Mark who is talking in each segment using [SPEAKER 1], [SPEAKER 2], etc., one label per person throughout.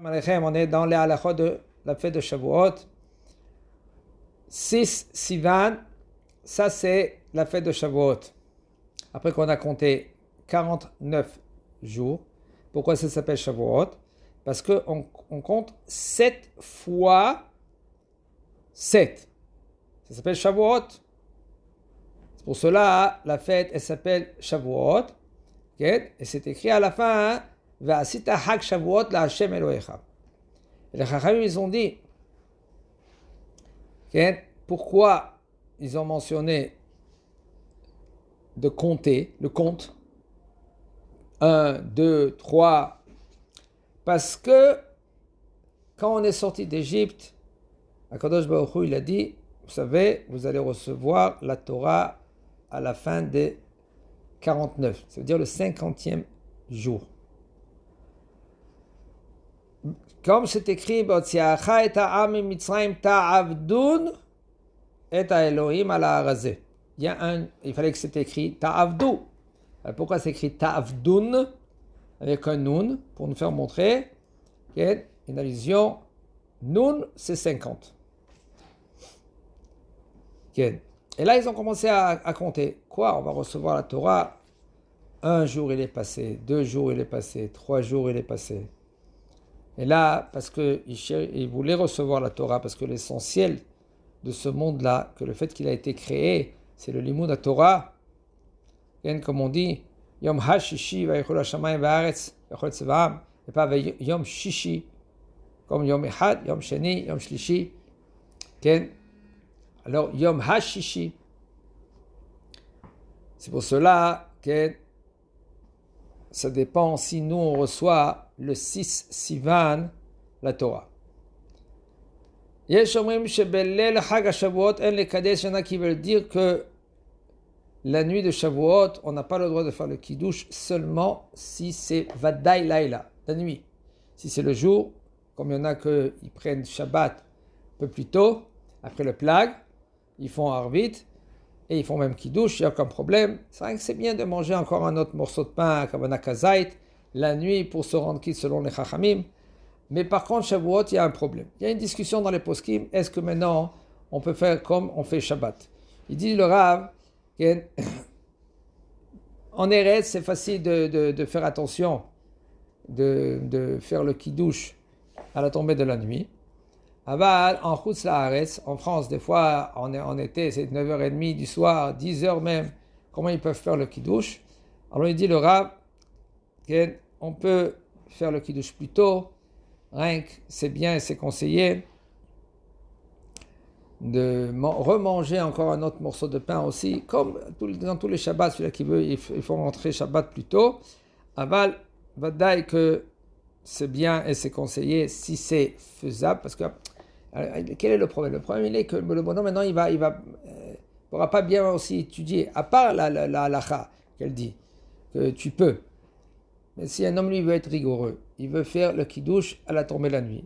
[SPEAKER 1] On est dans les halachot de la fête de Shavuot. 6 Sivan, ça c'est la fête de Shavuot. Après qu'on a compté 49 jours. Pourquoi ça s'appelle Shavuot? Parce qu'on compte 7 fois 7. Ça s'appelle Shavuot. C'est pour cela, la fête, elle s'appelle Shavuot. Okay? Et c'est écrit à la fin, V'asita hak Shavuot la Hashem Elohecha. Et les Chachamim, ils ont dit, okay? Pourquoi ils ont mentionné de compter, le compte 1, 2, 3, parce que quand on est sorti d'Égypte, Akadosh Baruch Hu, il a dit, vous savez, vous allez recevoir la Torah à la fin des 49, ça veut dire le 50e jour. Comme c'est écrit, il fallait que c'est écrit ta'avdu. Pourquoi c'est écrit ta'avdun avec un nun pour nous faire montrer une allusion. Nun, c'est 50. Et là, ils ont commencé à compter. Quoi? On va recevoir la Torah. 1 jour, il est passé. 2 jours, il est passé. 3 jours, il est passé. Et là, parce qu'il voulait recevoir la Torah, parce que l'essentiel de ce monde-là, que le fait qu'il a été créé, c'est le limud la Torah. Comme on dit, Yom HaShishi vayichol hashamayim va'aretz v'chol tzevaam, et pas Yom Shishi, comme Yom Echad, Yom Sheni, Yom Shlishi. Alors, Yom HaShishi, c'est pour cela que ça dépend si nous on reçoit le 6 Sivan, la Torah. Il y en a qui veulent dire que la nuit de Shavuot, on n'a pas le droit de faire le kiddush seulement si c'est Vadaï Laïla, la nuit. Si c'est le jour, comme il y en a qui prennent Shabbat un peu plus tôt, après le plag, ils font Arvit, et ils font même kiddush, il n'y a aucun problème. C'est vrai que c'est bien de manger encore un autre morceau de pain, comme un akazait, la nuit pour se rendre quitte selon les chachamim. Mais par contre, Shavuot, il y a un problème. Il y a une discussion dans les poskim, est-ce que maintenant, on peut faire comme on fait Shabbat? Il dit le Rav, en Eretz, c'est facile de faire attention, de faire le kiddush à la tombée de la nuit. Aval, en Chutz La'aretz, en France, des fois, en été, c'est 9h30 du soir, 10h même, comment ils peuvent faire le kiddush? Alors il dit le Rav, on peut faire le kiddush plus tôt, rien que c'est bien et c'est conseillé de remanger encore un autre morceau de pain aussi, comme dans tous les Shabbats, celui qui veut, il faut rentrer Shabbat plus tôt. Aval, vadaï que c'est bien et c'est conseillé si c'est faisable, parce que quel est le problème? Le problème, il est que le bonhomme, maintenant, il pourra pas bien aussi étudier, à part la halacha qu'elle dit, que tu peux. Mais si un homme, lui, veut être rigoureux, il veut faire le kiddush à la tombée de la nuit.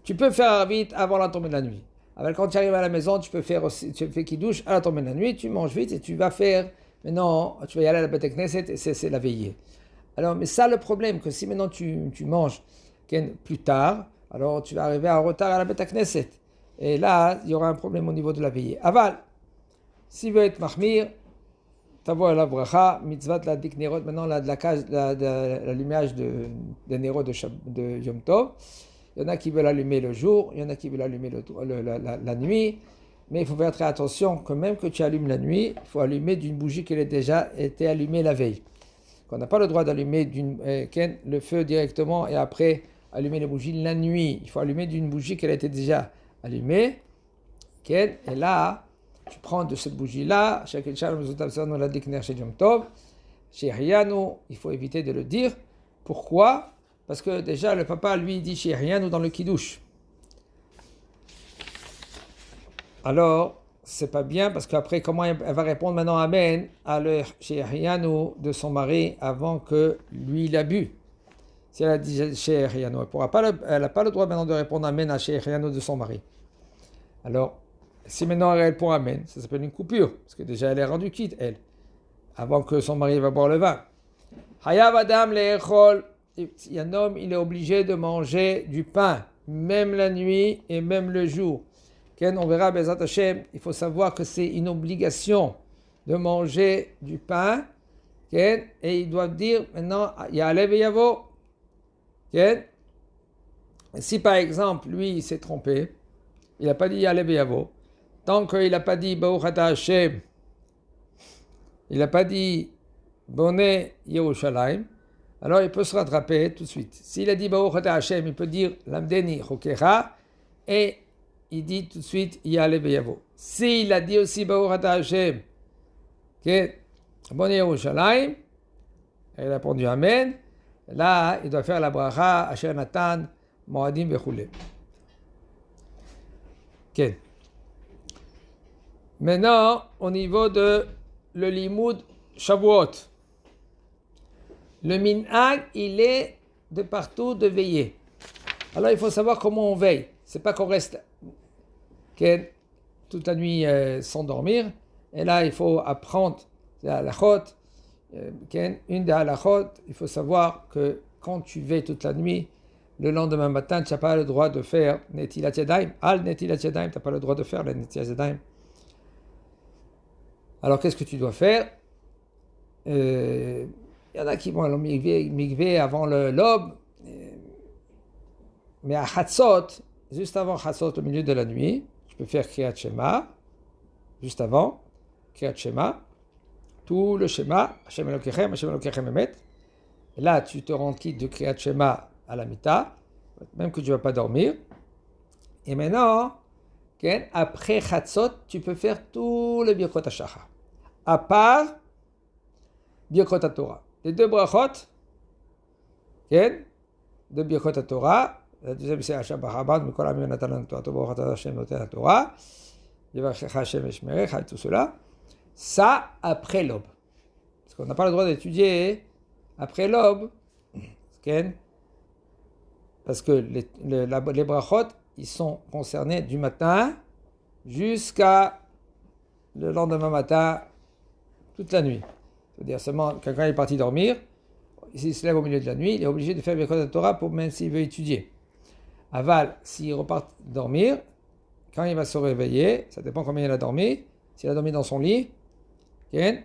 [SPEAKER 1] Tu peux faire vite avant la tombée de la nuit. Alors, quand tu arrives à la maison, tu fais kiddush à la tombée de la nuit, tu manges vite et tu vas faire, maintenant, tu vas y aller à la Beit Knesset et c'est la veillée. Alors, mais ça, le problème, que si maintenant tu manges plus tard, alors tu vas arriver en retard à la Beit Knesset. Et là, il y aura un problème au niveau de la veillée. Aval, s'il veut être mahmir, t'avoue la bracha, mitzvah la dik nerot, maintenant l'allumage des nerot de Yom Tov. Il y en a qui veulent allumer le jour, il y en a qui veulent allumer la nuit. Mais il faut faire très attention que même que tu allumes la nuit, il faut allumer d'une bougie qui a déjà été allumée la veille. On n'a pas le droit d'allumer le feu directement et après allumer les bougies la nuit. Il faut allumer d'une bougie qui a été déjà allumée. Et là, tu prends de cette bougie-là, il faut éviter de le dire. Pourquoi? Parce que déjà, le papa, lui, dit Shehianu dans le kiddush. Alors, c'est pas bien, parce qu'après, comment elle va répondre maintenant Amen à le Shehianu de son mari avant que lui, il a bu? Si elle a dit Shehianu, elle n'a pas le droit maintenant de répondre Amen à Shehianu de son mari. Alors, si maintenant elle répond Amen, ça s'appelle une coupure, parce que déjà elle est rendue quitte, elle, avant que son mari va boire le vin. Hayav Adam le'echol un homme, il est obligé de manger du pain, même la nuit et même le jour. On verra, Bezat Hashem, il faut savoir que c'est une obligation de manger du pain. Et ils doivent dire maintenant, Ya'alev et Yavo. Si par exemple, lui, il s'est trompé, il n'a pas dit Ya'alev et Yavo, tant qu'il n'a pas dit Baruch Ata Hashem, il n'a pas dit Boné Yerushalayim, alors il peut se rattraper tout de suite. S'il a dit Baruch Ata Hashem, il peut dire Lamdeni Chokecha, et il dit tout de suite Ya'alev et Yavo. S'il a dit aussi Baruch Ata Hashem, Boné Yerushalayim, il a répondu Amen, là, il doit faire la bracha Asher Natan Moadim Vechule. Ok. Maintenant, au niveau de le limoud Shavuot, le minhag, il est de partout de veiller. Alors, il faut savoir comment on veille. C'est pas qu'on reste toute la nuit sans dormir. Et là, il faut apprendre la halachot. Une des halachot, il faut savoir que quand tu veilles toute la nuit, le lendemain matin, tu n'as pas le droit de faire netilat yadayim. Al netilat yadayim, tu n'as pas le droit de faire le netilat yadayim. Alors, qu'est-ce que tu dois faire? Il y en a qui vont à migvé avant l'aube, mais à Hatzot, juste avant Hatzot, au milieu de la nuit, tu peux faire Kriyat Shema, juste avant, Kriyat Shema, tout le Shema, Hashem Elokechem Emet. Et là, tu te rends quitte de Kriyat Shema à la Mita, même que tu ne vas pas dormir. Et maintenant, après Hatzot, tu peux faire tout le Birkot HaShachar. À part Birkot HaTorah. Les deux brachot, de Birkot HaTorah, la deuxième c'est Hashem Baraban, Mikol Amim Natan Torah, Baruch Atah Hashem Noten HaTorah, Yevachecha Hashem Eshmerecha, tout cela, ça après l'aube. Parce qu'on n'a pas le droit d'étudier après l'aube, parce que les brachot, ils sont concernés du matin jusqu'à le lendemain matin, toute la nuit. C'est-à-dire seulement quelqu'un est parti dormir, s'il se lève au milieu de la nuit, il est obligé de faire Birkot Torah pour même s'il veut étudier. Aval, s'il repart dormir, quand il va se réveiller, ça dépend combien il a dormi, s'il a dormi dans son lit, même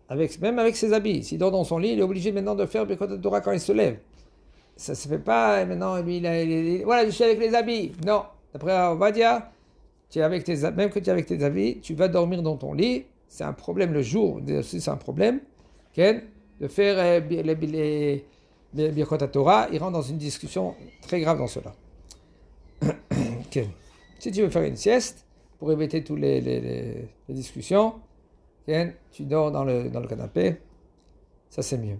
[SPEAKER 1] avec ses habits, s'il dort dans son lit, il est obligé maintenant de faire Birkot Torah quand il se lève. Ça ne se fait pas, et maintenant, lui, voilà, je suis avec les habits. Non, d'après Ovadia, même que tu es avec tes habits, tu vas dormir dans ton lit, c'est un problème le jour, c'est un problème, de faire les Birkot Torah, il rentre dans une discussion très grave dans cela. Si tu veux faire une sieste, pour éviter toutes les discussions, tu dors dans le canapé, ça c'est mieux.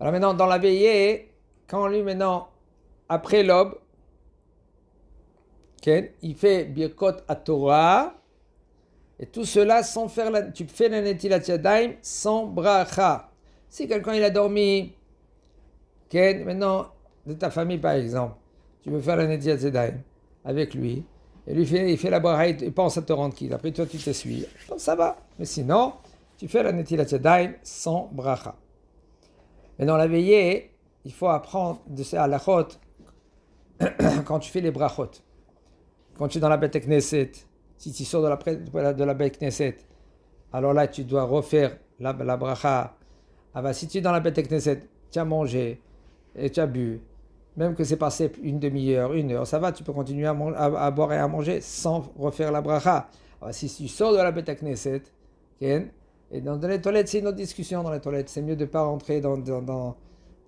[SPEAKER 1] Alors maintenant, dans la veillée, quand lui maintenant, après l'aube, il fait Birkot Torah, et tout cela sans faire tu fais la netilat yadayim sans bracha. Si quelqu'un il a dormi, maintenant de ta famille par exemple, tu veux faire la netilat yadayim avec lui, et lui il fait la bracha, il pense à te rendre quitte. Après toi tu t'essuies, ça va. Mais sinon, tu fais la netilat yadayim sans bracha. Mais dans la veillée, il faut apprendre de ces halachot quand tu fais les brachot. Quand tu es dans la Beit Knesset, si tu sors de la Beit Knesset, alors là, tu dois refaire la bracha. Si tu es dans la Beit Knesset, tu as mangé et tu as bu, même que c'est passé une demi-heure, une heure, ça va, tu peux continuer à boire et à manger sans refaire la bracha. Si tu sors de la Beit Knesset, et dans les toilettes, c'est une autre discussion dans les toilettes. C'est mieux de ne pas rentrer dans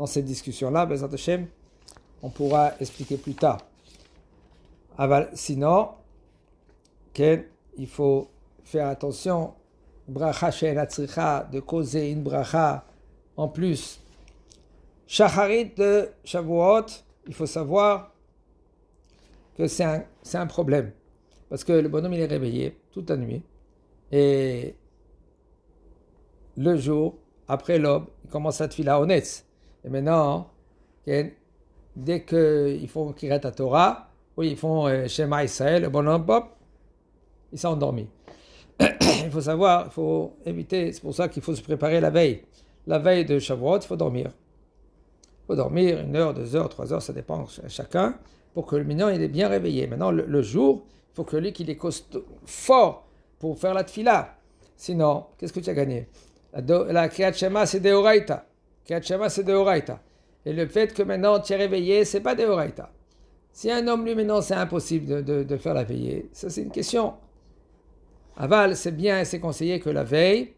[SPEAKER 1] cette discussion-là. Bezat Hashem, on pourra expliquer plus tard. Sinon, il faut faire attention, bracha she'ena tzricha, de causer une bracha en plus. Shacharit de Shavuot, il faut savoir que c'est un problème. Parce que le bonhomme, il est réveillé toute la nuit. Et le jour, après l'aube, il commence à tefila honetz. Et maintenant, dès qu'ils font Kirat Torah, oui, ils font Shema Israël, le bonhomme, pop, ils sont endormis. Il faut savoir, il faut éviter, c'est pour ça qu'il faut se préparer la veille. La veille de Shavuot, il faut dormir. Il faut dormir 1 heure, 2 heures, 3 heures, ça dépend chacun, pour que le minyan il est bien réveillé. Maintenant, le jour, il faut que lui qu'il est fort pour faire la tfila. Sinon, qu'est-ce que tu as gagné? La Kriyat Shema, c'est Deoraita. Kriyat Shema, c'est Deoraita. Et le fait que maintenant tu es réveillé, c'est pas Deoraita. Si un homme, lui, maintenant, c'est impossible de faire la veillée, ça c'est une question. Aval, c'est bien et c'est conseillé que la veille,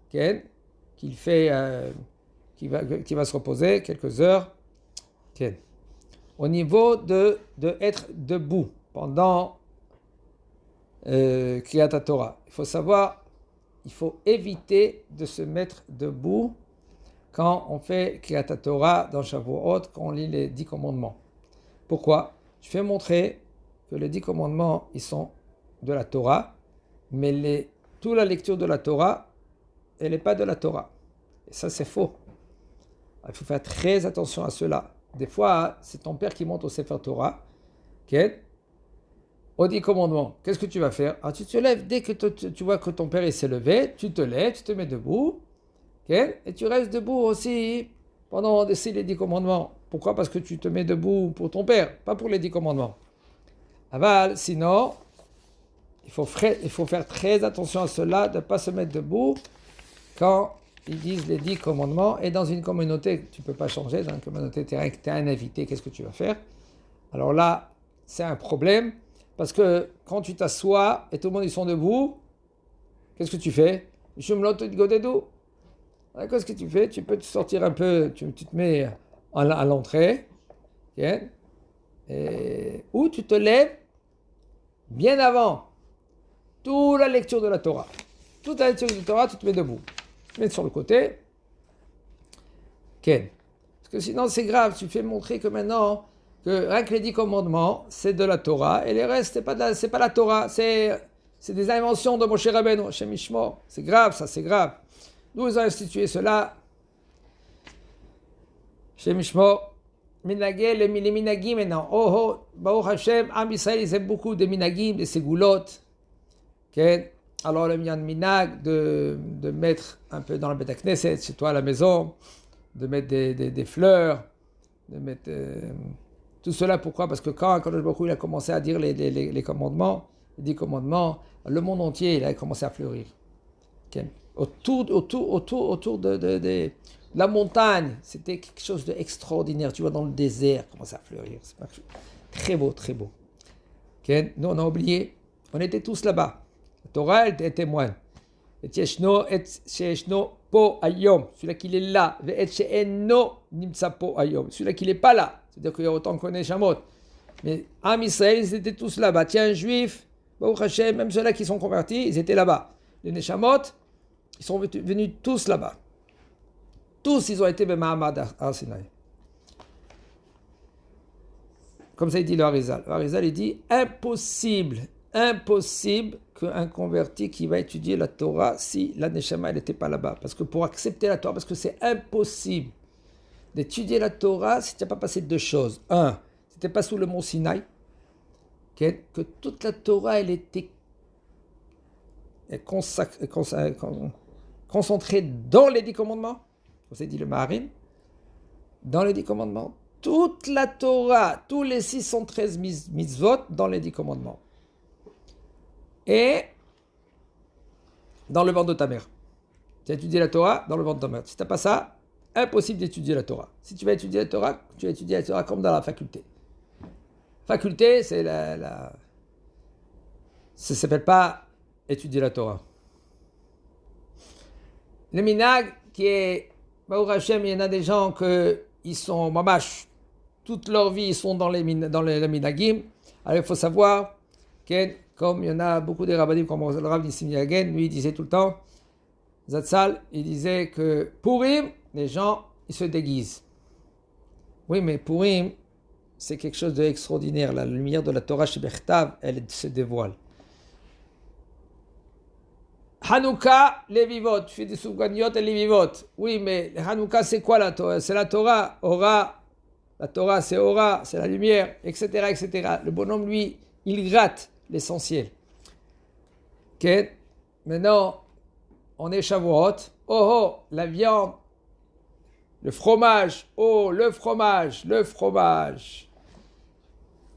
[SPEAKER 1] qu'il fait, qu'il va se reposer quelques heures. Au niveau de être debout pendant Kriyat Torah, il faut savoir, il faut éviter de se mettre debout quand on fait Kriyat Torah dans Shavuot, quand on lit les 10 commandements. Pourquoi? Je vais montrer que les 10 commandements, ils sont de la Torah, mais toute la lecture de la Torah, elle n'est pas de la Torah. Et ça, c'est faux. Il faut faire très attention à cela. Des fois, c'est ton père qui monte au Sefer Torah, aux 10 commandements. Qu'est-ce que tu vas faire? Tu te lèves, dès que tu vois que ton père il s'est levé, tu te lèves, tu te mets debout, et tu restes debout aussi pendant les 10 commandements. Pourquoi? Parce que tu te mets debout pour ton père, pas pour les 10 commandements. Aval, sinon, il faut faire très attention à cela, de ne pas se mettre debout quand ils disent les 10 commandements. Et dans une communauté, tu ne peux pas changer, dans une communauté, tu es un invité, qu'est-ce que tu vas faire? Alors là, c'est un problème, parce que quand tu t'assois et tout le monde ils sont debout, qu'est-ce que tu fais? Qu'est-ce que tu fais? Tu peux te sortir un peu, tu te mets à l'entrée, ou tu te lèves bien avant toute la lecture de la Torah. Toute la lecture de la Torah, tu te mets debout. Tu te mets sur le côté. Parce que sinon, c'est grave. Tu fais montrer que maintenant, que rien que les 10 commandements, c'est de la Torah. Et les restes, c'est pas la Torah. C'est des inventions de Moshe Rabbeinu, chez Mishmo. C'est grave, ça, c'est grave. Nous, ils ont institué cela chez Mishmo. Minagé, les minagim maintenant. Baruch Hashem, Am Israël, ils aiment beaucoup des minagim, des ségoulottes. Alors, le minag de mettre un peu dans le Beth Knesset, chez toi à la maison, de mettre des fleurs, de mettre tout cela. Pourquoi? Parce que quand Kadosh Baruch Hu, il a commencé à dire les commandements, les 10 commandements, le monde entier, il a commencé à fleurir. Autour de la montagne, c'était quelque chose d'extraordinaire. Tu vois, dans le désert, comment ça fleurir. C'est très beau, très beau. Nous, on a oublié. On était tous là-bas. La Torah, elle est témoin. Et Yeshno po ayom. Celui-là qui est là. Et she'eno nimtsa po ayom. Celui-là qui n'est pas là. C'est-à-dire qu'il y a autant qu'on est Shamot. Mais Am Israël, ils étaient tous là-bas. Tiens, juifs, Baruch Hashem, même ceux-là qui sont convertis, ils étaient là-bas. Les Neshamot, ils sont venus tous là-bas. Tous, ils ont été Mahamad à Sinaï. Comme ça, il dit le Harizal. Le Harizal, il dit impossible qu'un converti qui va étudier la Torah si la Neshama n'était pas là-bas. Parce que pour accepter la Torah, parce que c'est impossible d'étudier la Torah si tu n'as pas passé 2 choses. 1, si tu n'es pas sous le mont Sinaï, que toute la Torah, elle était concentrée dans les 10 commandements. Comme c'est dit le Maharim, dans les 10 commandements. Toute la Torah, tous les 613 mitzvot dans les 10 commandements. Et dans le ventre de ta mère. Tu as étudié la Torah dans le ventre de ta mère. Si tu n'as pas ça, impossible d'étudier la Torah. Si tu vas étudier la Torah, tu vas étudier la Torah comme dans la faculté. Faculté, c'est ça ne s'appelle pas étudier la Torah. Le minag qui est Baruch Hashem, il y en a des gens qui sont mamash, toute leur vie, ils sont dans les minagim. Alors il faut savoir que, comme il y en a beaucoup de rabbinim, comme le Rav Nissim Yagen, lui il disait tout le temps, Zatzal, il disait que Purim, les gens, ils se déguisent. Oui, mais Purim, c'est quelque chose d'extraordinaire. La lumière de la Torah chez Bechtav, elle se dévoile. Hanouka, les vivot. Tu fais des souganiot et les vivot. Oui, mais Hanouka, c'est quoi la Torah? C'est la Torah. Ora. La Torah, c'est Ora, c'est la lumière, etc., etc. Le bonhomme, lui, il gratte l'essentiel. Ok? Maintenant, on est Shavuot. La viande. Le fromage, oh, le fromage.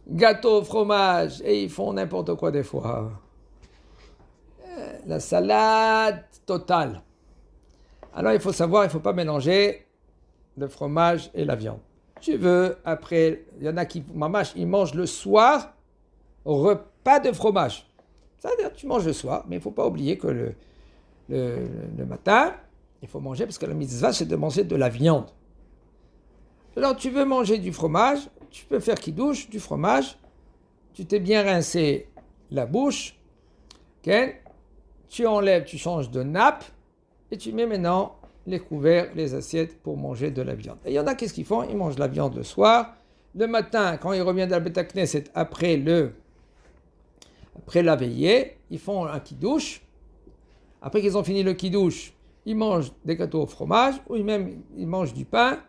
[SPEAKER 1] Gâteau au fromage, et ils font n'importe quoi des fois. La salade totale. Alors il faut savoir, il ne faut pas mélanger le fromage et la viande. Tu veux, après, il y en a qui, mamache, ils mangent le soir, repas de fromage. C'est-à-dire, tu manges le soir, mais il ne faut pas oublier que le matin, il faut manger, parce que la mitzvah, c'est de manger de la viande. Alors, tu veux manger du fromage, tu peux faire kidouche, du fromage, tu t'es bien rincé la bouche, okay? Tu enlèves, tu changes de nappe, et tu mets maintenant les couverts, les assiettes pour manger de la viande. Et il y en a, qu'est-ce qu'ils font? Ils mangent la viande le soir. Le matin, quand ils reviennent de la Beth Knesset, après la veillée, ils font un kidouche. Après qu'ils ont fini le kidouche, ils mangent des gâteaux au fromage, ou même ils mangent du pain.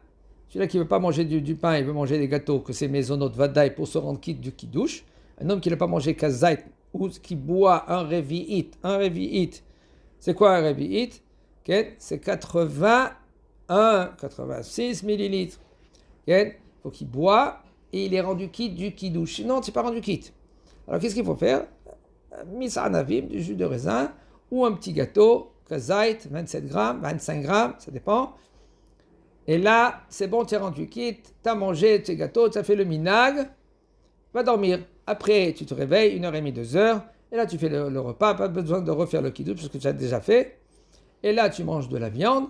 [SPEAKER 1] Celui-là qui ne veut pas manger du pain, il veut manger des gâteaux, que c'est maisonot vadaï pour se rendre quitte du kidouche. Un homme qui n'a pas mangé kazait ou qui boit un revi'it. Un revi'it, c'est quoi un revi'it? Okay. C'est 86 millilitres. Okay. Il faut qu'il boit et il est rendu quitte du kidouche. Sinon, c'est pas rendu quitte. Alors, qu'est-ce qu'il faut faire? Misanavim, du jus de raisin, ou un petit gâteau, kazait, 27 grammes, 25 grammes, ça dépend. Et là, c'est bon, tu es rendu quitte, tu as mangé tes gâteaux, tu as fait le minag, va dormir. Après, tu te réveilles, 1h30, 2h, et là, tu fais le repas, pas besoin de refaire le kidouche, parce que tu as déjà fait. Et là, tu manges de la viande,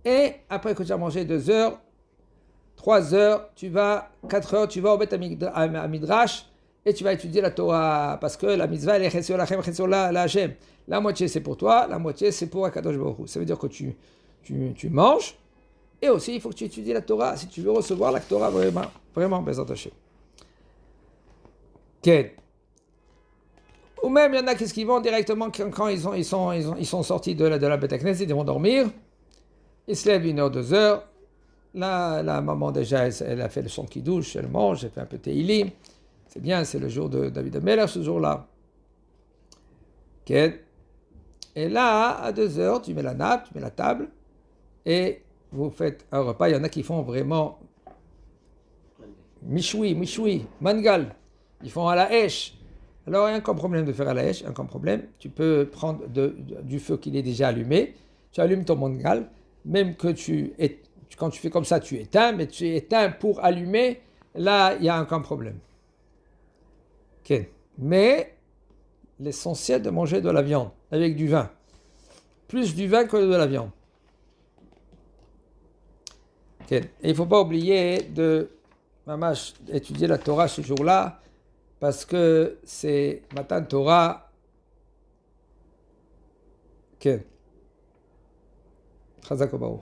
[SPEAKER 1] et après que tu as mangé 2h, 3h, 4h, tu vas au Beth Midrash, et tu vas étudier la Torah, parce que la mitzvah, elle est Chesio Lachem, Chesio la Hashem. La moitié, c'est pour toi, la moitié, c'est pour Akadosh Baruch Hu. Ça veut dire que tu manges, et aussi, il faut que tu étudies la Torah, si tu veux recevoir la Torah vraiment, Bezat Hashem. Okay. Ou même, il y en a qui vont directement, quand ils sont sortis de la Beth Knesset, ils vont dormir, ils se lèvent 1h, 2h, la maman déjà, elle a fait son kidouche, elle mange, elle fait un peu Teilim. C'est bien, c'est le jour de David Ameler ce jour-là. Okay. Et là, à 2h, tu mets la nappe, tu mets la table, et vous faites un repas. Il y en a qui font vraiment michoui, mangal. Ils font à la hèche. Alors, il n'y a aucun problème de faire à la hèche, aucun problème. Tu peux prendre du feu qui est déjà allumé. Tu allumes ton mangal. Même que quand tu fais comme ça, tu éteins, mais tu éteins pour allumer. Là, il n'y a aucun problème. Okay. Mais l'essentiel de manger de la viande avec du vin. Plus du vin que de la viande. Okay. Et il ne faut pas oublier de étudier la Torah ce jour-là, parce que c'est Matan Torah. Okay. Chazak Baruch.